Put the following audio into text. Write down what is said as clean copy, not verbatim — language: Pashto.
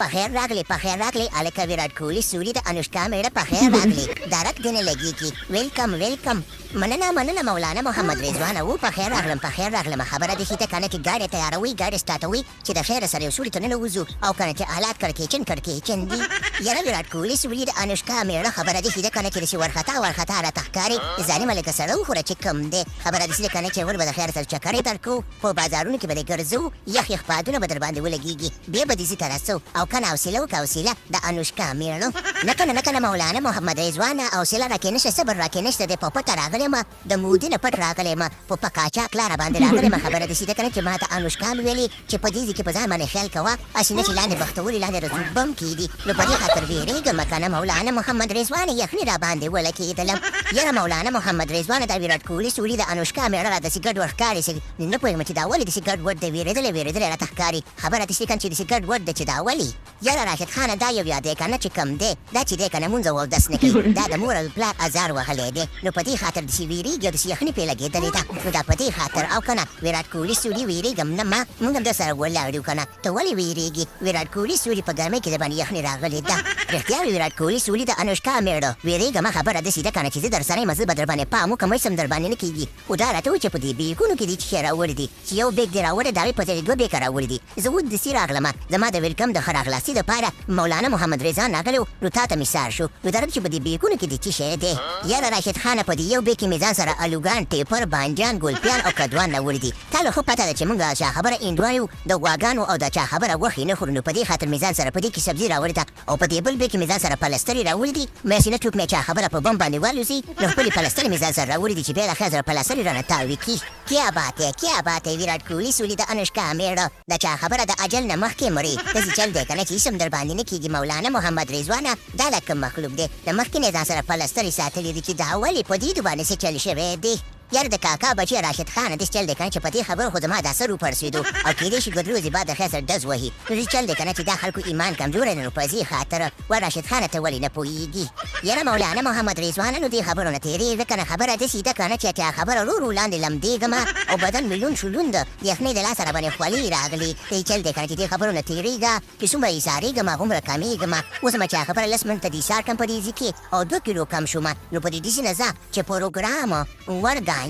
پخیر راغلی الکه ویرات کوهلی سوري د انوشکا میړه پخیر راغلی درک دینه لګیږي ویلکم مننه مولانا محمد رضوان او پخیر راغلم خبره دي چې کنه کې ګاډي تیاروي ګاډي سٹارټوي چې د خیر سره وسوري ته نه وځو او کنه چې حالات کړکېچن دي یاره ویرات کوهلی سوري د انوشکا میړه خبره دي چې کنه کې ورختا را تخکاری ظالم لکه سره خو چې کم دی خبره دي چې کنه چې ور به د خیر سره چکرې ترکو په بازارونو کې به ګرځو یخ پادونه به در باندې ولګيږي بیا به دې ترسو او کنه حوصله د انوشکا میړه نه کنه مولانا محمد رضوان حوصله راکې نشه صبر راکې نشه د پپټ راغلم د مودینه پټ راغلم په پکاچا کلار باندې راغلم خبره دي چې کنه چې ما ته انوشکا ویلي چې په دې کې په ځان باندې خیال کوه اسنه چې لاندې بختوري لاندې رسوبم کیدی نو په دې خاطر ویریږم کنه مولانا محمد رضوان یخني را باندې ولکېدلم یاره مولانا محمد رضوان د ویرات کوهلی سوري د انوشکا میړه را د سګډ ورکاري سي نه پوهېږم چې دا ولې د سګډ ور د ویریدل را تخکاری خبره دي چې کنه چې د سګډ ور د چې دا ولې یاره راشد خان دا یو یاد کنه چې کم دی دا چې دی کنه مونږ او داس نه کوي دا د مور او پلار ازار وهلې دی نو په دې خاطر د سی ویریږي د یخني په لګېدلې ده نو دا په دې خاطر او کنه ویرات کوهلی سوري ویریږم نه ما مونږ د سره ولاړو کنه ته ولې ویریږي ویرات کوهلی سوري په ګرمۍ کې د باندې یخني راغلې ده رښتیا ویرات کوهلی سوري د انوشکا میړه ویریږم خبره دي چې کنه چې در سره مزه بدر باندې پامو کوم سم در باندې نه کیږي او دا راته چې په دې بیکونو کې دي چې راوړي دي چې یو بیگ دی راوړي دا په دې دوه بیگ راوړي دي زه ود د سیر اغلمه زما د ویلکم د خراغلاسي د پاره مولانا محمد رضا ناغلو نو تاته مثال شو نو درته چې په دې بیکونو کې دي چې شه دی یاره راشد خان په دې یو بیگ کې میزان سره الوګان ټیپر بانجان ګلپیان او کډوان راوړي دي تاله خو پته ده چې موږ چا خبره انډوایو د واګانو او د چا خبره وخی نه خورو نو په دې خاطر میزان سره په دې کې سبزی راوړي ده او په دې بل بیگ کې میزان سره پلستری راوړي دي مې سینه ټوک مې چا خبره په بم باندې والوسی نو خپل پلستری میزان سره راوړي دي چې بیا خزر پلستری رانه تاوي کی کیا بات ہے ویرات کوهلی سوري د انوشکا میړه د چا خبره د اجل نه مخکې مړي داسې چل دی کنه چې سم در باندې نه کیږي مولانا محمد رضوان دا لکه مخلوق دی د مخکې نه ځان سره پلستری ساتلی دي چې دا ولې په دې باندې څه چل شوی دی یار د کاکا بچی راشد خان د چل دی کنه چې په دې خبر خو زما د اثر وپرسېدو او کېدې شي ګډروزي بعد د خسر دز وهي نو چل دی کنه چې دا خلکو ایمان کمزور نه په دې خاطر و راشد خان ته ولې نه پوهیږي یاره مولانا محمد رضوان نو دې خبرونه تیرې کنه خبره دې سیده کنه چې خبره رو لاندې لمدېږم او بدن مليون شلوند یخنۍ د لاس سره باندې خولي راغلي دې چل دی کنه چې دې خبرونه تیرېږه چې څومره یې سارېږم هغومره کمېږم اوس ما چې خبره لس منټه دې سار کم په دې ځي کې او 2 کیلو کم شوم نو په دې داسې نه ځه چې پروګرام ورګایم